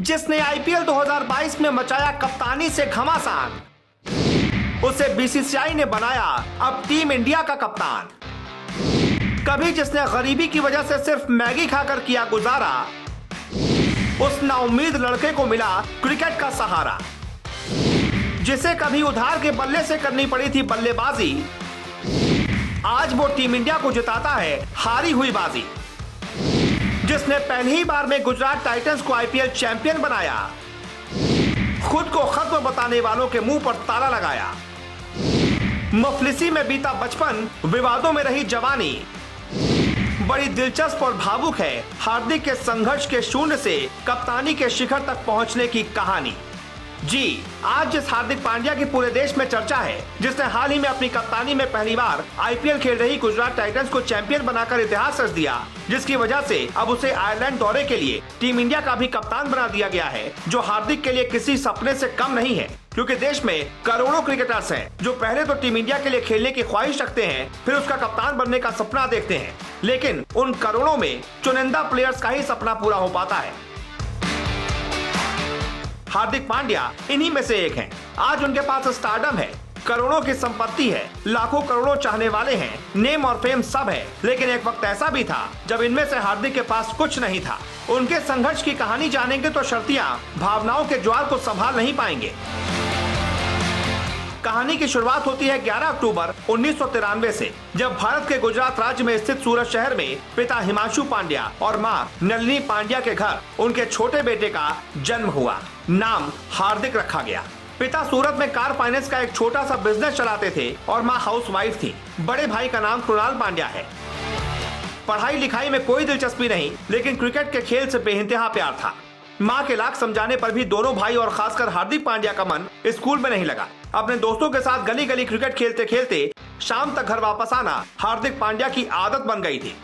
जिसने आईपीएल 2022 में मचाया कप्तानी से घमासान, उसे बीसीसीआई ने बनाया अब टीम इंडिया का कप्तान। कभी जिसने गरीबी की वजह से सिर्फ मैगी खाकर किया गुजारा, उस नाउम्मीद लड़के को मिला क्रिकेट का सहारा। जिसे कभी उधार के बल्ले से करनी पड़ी थी बल्लेबाजी, आज वो टीम इंडिया को जिताता है हारी हुई बाजी। जिसने पहली ही बार में गुजरात टाइटंस को आईपीएल चैंपियन बनाया, खुद को खत्म बताने वालों के मुंह पर ताला लगाया। मुफलिसी में बीता बचपन, विवादों में रही जवानी, बड़ी दिलचस्प और भावुक है हार्दिक के संघर्ष के शून्य से कप्तानी के शिखर तक पहुंचने की कहानी। जी, आज जिस हार्दिक पांड्या की पूरे देश में चर्चा है, जिसने हाल ही में अपनी कप्तानी में पहली बार आईपीएल खेल रही गुजरात टाइटंस को चैंपियन बनाकर इतिहास रच दिया, जिसकी वजह से अब उसे आयरलैंड दौरे के लिए टीम इंडिया का भी कप्तान बना दिया गया है, जो हार्दिक के लिए किसी सपने से कम नहीं है। क्योंकि देश में करोड़ों क्रिकेटर्स हैं जो पहले तो टीम इंडिया के लिए खेलने की ख्वाहिश रखते हैं, फिर उसका कप्तान बनने का सपना देखते हैं, लेकिन उन करोड़ों में चुनिंदा प्लेयर्स का ही सपना पूरा हो पाता है। हार्दिक पांड्या इन्हीं में से एक हैं। आज उनके पास स्टारडम है, करोड़ों की संपत्ति है, लाखों करोड़ों चाहने वाले हैं, नेम और फेम सब है, लेकिन एक वक्त ऐसा भी था जब इनमें से हार्दिक के पास कुछ नहीं था। उनके संघर्ष की कहानी जानेंगे तो शर्तियां भावनाओं के ज्वार को संभाल नहीं पाएंगे। कहानी की शुरुआत होती है 11 अक्टूबर 1993 से, जब भारत के गुजरात राज्य में स्थित सूरत शहर में पिता हिमांशु पांड्या और मां नलिनी पांड्या के घर उनके छोटे बेटे का जन्म हुआ। नाम हार्दिक रखा गया। पिता सूरत में कार फाइनेंस का एक छोटा सा बिजनेस चलाते थे और मां हाउसवाइफ थी। बड़े भाई का नाम कृणाल पांड्या है। पढ़ाई लिखाई में कोई दिलचस्पी नहीं, लेकिन क्रिकेट के खेल से बेइंतहा प्यार था। मां के लाख समझाने पर भी दोनों भाई और खासकर हार्दिक पांड्या का मन स्कूल में नहीं लगा। अपने दोस्तों के साथ गली गली क्रिकेट खेलते खेलते शाम तक घर वापस आना हार्दिक पांड्या की आदत बन गई थी।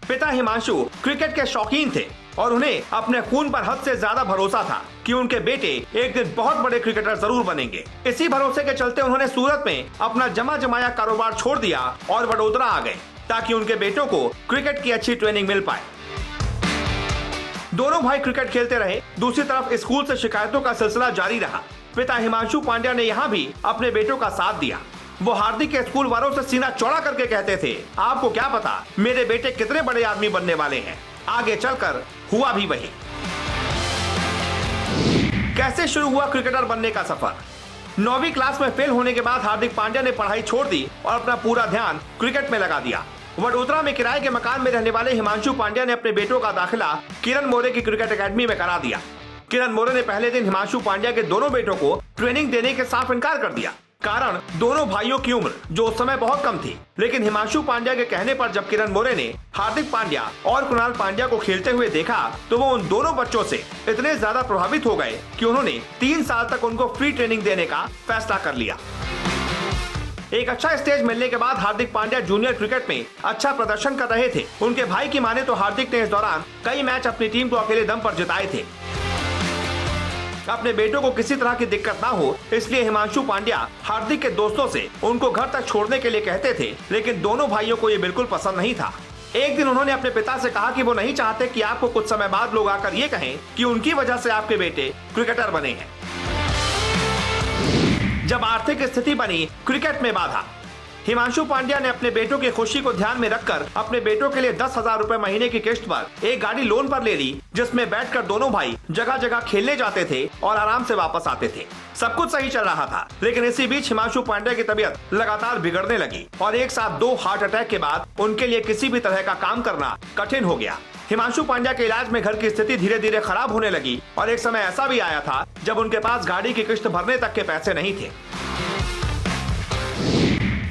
पिता हिमांशु क्रिकेट के शौकीन थे और उन्हें अपने खून पर हद से ज्यादा भरोसा था कि उनके बेटे एक दिन बहुत बड़े क्रिकेटर जरूर बनेंगे। इसी भरोसे के चलते उन्होंने सूरत में अपना जमा जमाया कारोबार छोड़ दिया और वडोदरा आ गए, ताकि उनके बेटों को क्रिकेट की अच्छी ट्रेनिंग मिल पाए। दोनों भाई क्रिकेट खेलते रहे। दूसरी तरफ स्कूल से शिकायतों का सिलसिला जारी रहा। पिता हिमांशु पांड्या ने यहाँ भी अपने बेटों का साथ दिया। वो हार्दिक के स्कूल वालों से सीना चौड़ा करके कहते थे, आपको क्या पता मेरे बेटे कितने बड़े आदमी बनने वाले हैं। आगे चलकर हुआ भी वही। कैसे शुरू हुआ क्रिकेटर बनने का सफर? 9वीं क्लास में फेल होने के बाद हार्दिक पांड्या ने पढ़ाई छोड़ दी और अपना पूरा ध्यान क्रिकेट में लगा दिया। वडोदरा में किराए के मकान में रहने वाले हिमांशु पांड्या ने अपने बेटों का दाखिला किरण मोरे की क्रिकेट एकेडमी में करा दिया। किरण मोरे ने पहले दिन हिमांशु पांड्या के दोनों बेटों को ट्रेनिंग देने के साफ इनकार कर दिया। कारण दोनों भाइयों की उम्र जो उस समय बहुत कम थी, लेकिन हिमांशु पांड्या के कहने पर जब किरण मोरे ने हार्दिक पांड्या और कृणाल पांड्या को खेलते हुए देखा, तो वो उन दोनों बच्चों से इतने ज्यादा प्रभावित हो गए कि उन्होंने 3 साल तक उनको फ्री ट्रेनिंग देने का फैसला कर लिया। एक अच्छा स्टेज मिलने के बाद हार्दिक पांड्या जूनियर क्रिकेट में अच्छा प्रदर्शन कर रहे थे। उनके भाई की माने तो हार्दिक ने इस दौरान कई मैच अपनी टीम को अकेले दम पर जिताए थे। अपने बेटों को किसी तरह की दिक्कत ना हो, इसलिए हिमांशु पांड्या हार्दिक के दोस्तों से उनको घर तक छोड़ने के लिए कहते थे, लेकिन दोनों भाइयों को ये बिल्कुल पसंद नहीं था। एक दिन उन्होंने अपने पिता से कहा कि वो नहीं चाहते कि आपको कुछ समय बाद लोग आकर ये कहें कि उनकी वजह से आपके बेटे क्रिकेटर बने हैं। जब आर्थिक स्थिति बनी, क्रिकेट में बाधा। हिमांशु पांड्या ने अपने बेटों की खुशी को ध्यान में रखकर अपने बेटों के लिए 10,000 रुपए महीने की किश्त पर एक गाड़ी लोन पर ले ली, जिसमें बैठकर दोनों भाई जगह जगह खेलने जाते थे और आराम से वापस आते थे। सब कुछ सही चल रहा था, लेकिन इसी बीच हिमांशु पांड्या की तबीयत लगातार बिगड़ने लगी और एक साथ 2 हार्ट अटैक के बाद उनके लिए किसी भी तरह का काम करना कठिन हो गया। हिमांशु पांड्या के इलाज में घर की स्थिति धीरे धीरे खराब होने लगी और एक समय ऐसा भी आया था जब उनके पास गाड़ी की किश्त भरने तक के पैसे नहीं थे।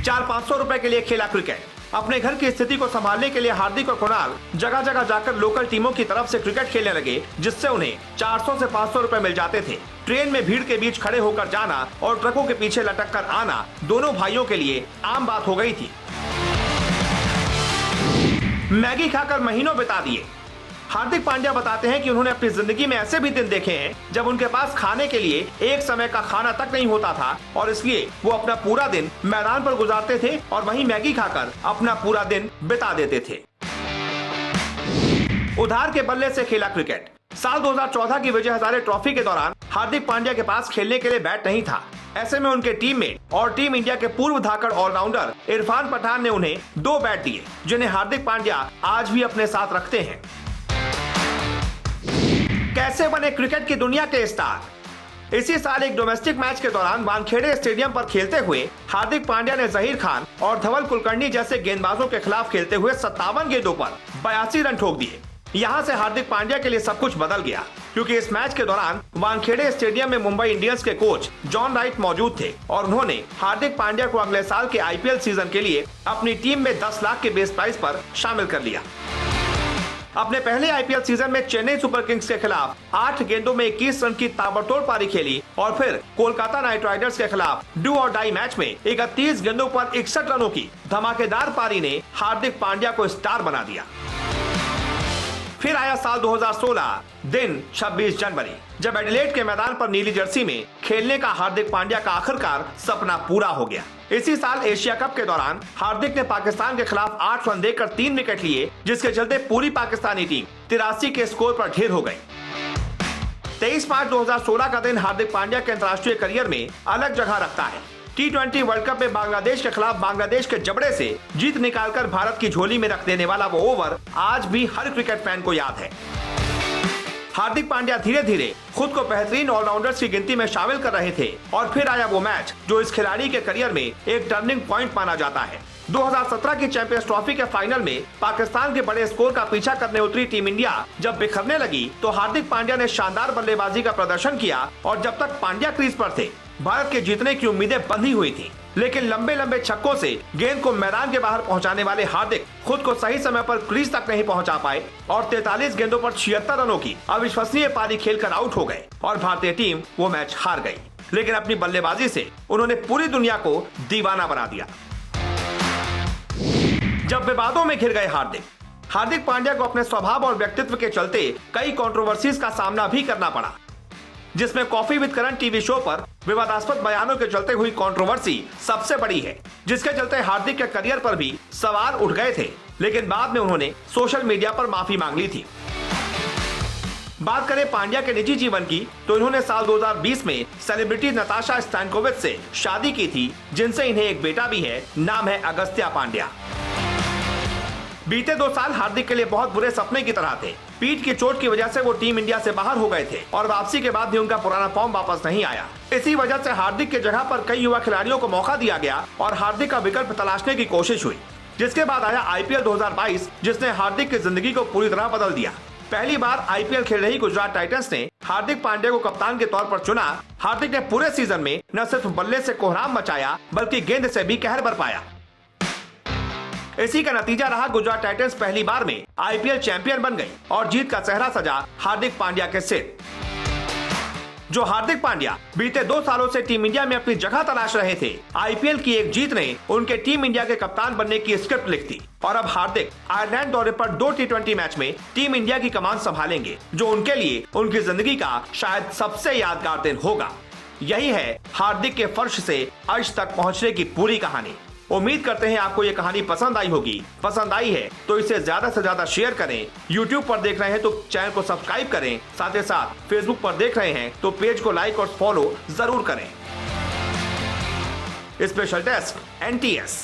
400-500 रुपए के लिए खेला क्रिकेट। अपने घर की स्थिति को संभालने के लिए हार्दिक और कृणाल जगह जगह जाकर लोकल टीमों की तरफ से क्रिकेट खेलने लगे, जिससे उन्हें 400 से 500 रुपए मिल जाते थे। ट्रेन में भीड़ के बीच खड़े होकर जाना और ट्रकों के पीछे लटक कर आना दोनों भाइयों के लिए आम बात हो गई थी। मैगी खाकर महीनों बिता दिए। हार्दिक पांड्या बताते हैं कि उन्होंने अपनी जिंदगी में ऐसे भी दिन देखे हैं जब उनके पास खाने के लिए एक समय का खाना तक नहीं होता था और इसलिए वो अपना पूरा दिन मैदान पर गुजारते थे और वहीं मैगी खाकर अपना पूरा दिन बिता देते थे। उधार के बल्ले से खेला क्रिकेट। साल 2014 की विजय हजारे ट्रॉफी के दौरान हार्दिक पांड्या के पास खेलने के लिए बैट नहीं था। ऐसे में उनके टीममेट और टीम इंडिया के पूर्व धाकड़ ऑलराउंडर इरफान पठान ने उन्हें 2 बैट दिए, जिन्हें हार्दिक पांड्या आज भी अपने साथ रखते हैं। कैसे बने क्रिकेट की दुनिया के स्टार? इसी साल एक डोमेस्टिक मैच के दौरान वानखेड़े स्टेडियम पर खेलते हुए हार्दिक पांड्या ने जहीर खान और धवल कुलकर्णी जैसे गेंदबाजों के खिलाफ खेलते हुए 57 गेंदों पर 82 रन ठोक दिए। यहां से हार्दिक पांड्या के लिए सब कुछ बदल गया, क्योंकि इस मैच के दौरान वानखेड़े स्टेडियम में मुंबई इंडियंस के कोच जॉन राइट मौजूद थे और उन्होंने हार्दिक पांड्या को अगले साल के आईपीएल सीजन के लिए अपनी टीम में 10 लाख के बेस प्राइस पर शामिल कर लिया। अपने पहले आईपीएल सीजन में चेन्नई सुपर किंग्स के खिलाफ 8 गेंदों में 21 रन की ताबड़तोड़ पारी खेली और फिर कोलकाता नाइट राइडर्स के खिलाफ डू और डाई मैच में 31 गेंदों पर 61 रनों की धमाकेदार पारी ने हार्दिक पांड्या को स्टार बना दिया। फिर आया साल 2016, दिन 26 जनवरी, जब एडिलेड के मैदान पर नीली जर्सी में खेलने का हार्दिक पांड्या का आखिरकार सपना पूरा हो गया। इसी साल एशिया कप के दौरान हार्दिक ने पाकिस्तान के खिलाफ 8 रन देकर 3 विकेट लिए, जिसके चलते पूरी पाकिस्तानी टीम 83 के स्कोर पर ढेर हो गई। 23 मार्च 2016 का दिन हार्दिक पांड्या के अंतर्राष्ट्रीय करियर में अलग जगह रखता है। T20 वर्ल्ड कप में बांग्लादेश के खिलाफ बांग्लादेश के जबड़े से जीत निकालकर भारत की झोली में रख देने वाला वो ओवर आज भी हर क्रिकेट फैन को याद है। हार्दिक पांड्या धीरे धीरे खुद को बेहतरीन ऑलराउंडर्स की गिनती में शामिल कर रहे थे और फिर आया वो मैच जो इस खिलाड़ी के करियर में एक टर्निंग पॉइंट माना जाता है। 2017 की चैंपियंस ट्रॉफी के फाइनल में पाकिस्तान के बड़े स्कोर का पीछा करने उतरी टीम इंडिया जब बिखरने लगी तो हार्दिक पांड्या ने शानदार बल्लेबाजी का प्रदर्शन किया और जब तक पांड्या क्रीज पर थे भारत के जीतने की उम्मीदें बंधी हुई थी। लेकिन लंबे लंबे छक्कों से गेंद को मैदान के बाहर पहुंचाने वाले हार्दिक खुद को सही समय पर क्रीज तक नहीं पहुंचा पाए और 43 गेंदों पर 76 रनों की अविश्वसनीय पारी खेलकर आउट हो गए और भारतीय टीम वो मैच हार गई। लेकिन अपनी बल्लेबाजी से उन्होंने पूरी दुनिया को दीवाना बना दिया। जब विवादों में घिर गए हार्दिक पांड्या को अपने स्वभाव और व्यक्तित्व के चलते कई कंट्रोवर्सीज का सामना भी करना पड़ा, जिसमें coffee with Karan TV show पर विवादास्पद बयानों के चलते हुई कंट्रोवर्सी सबसे बड़ी है, जिसके चलते हार्दिक के करियर पर भी सवाल उठ गए थे। लेकिन बाद में उन्होंने सोशल मीडिया पर माफी मांग ली थी। बात करें पांड्या के निजी जीवन की तो इन्होंने साल 2020 में सेलिब्रिटी नताशा स्टैनकोविच से शादी की थी, जिनसे इन्हें एक बेटा भी है, नाम है अगस्त्या पांड्या। बीते 2 साल हार्दिक के लिए बहुत बुरे सपने की तरह थे। पीठ की चोट की वजह से वो टीम इंडिया से बाहर हो गए थे और वापसी के बाद भी उनका पुराना फॉर्म वापस नहीं आया। इसी वजह से हार्दिक के जगह पर कई युवा खिलाड़ियों को मौका दिया गया और हार्दिक का विकल्प तलाशने की कोशिश हुई, जिसके बाद आया आईपीएल 2022, जिसने हार्दिक की जिंदगी को पूरी तरह बदल दिया। पहली बार आईपीएल खेल रही गुजरात टाइटंस ने हार्दिक पांड्या को कप्तान के तौर पर चुना। हार्दिक ने पूरे सीजन में न सिर्फ बल्ले से कोहराम मचाया बल्कि गेंद से भी कहर बरपाया। इसी का नतीजा रहा गुजरात टाइटंस पहली बार में आईपीएल चैंपियन बन गई और जीत का सेहरा सजा हार्दिक पांड्या के सिर। जो हार्दिक पांड्या बीते 2 सालों से टीम इंडिया में अपनी जगह तलाश रहे थे, आईपीएल की एक जीत ने उनके टीम इंडिया के कप्तान बनने की स्क्रिप्ट लिख दी और अब हार्दिक आयरलैंड दौरे पर 2 T20 मैच में टीम इंडिया की कमान संभालेंगे, जो उनके लिए उनकी जिंदगी का शायद सबसे यादगार दिन होगा। यही है हार्दिक के फर्श से अर्श तक पहुंचने की पूरी कहानी। उम्मीद करते हैं आपको ये कहानी पसंद आई होगी। पसंद आई है तो इसे ज्यादा से ज्यादा शेयर करें। YouTube पर देख रहे हैं तो चैनल को सब्सक्राइब करें। साथ ही साथ Facebook पर देख रहे हैं तो पेज को लाइक और फॉलो जरूर करें। Special desk NTS।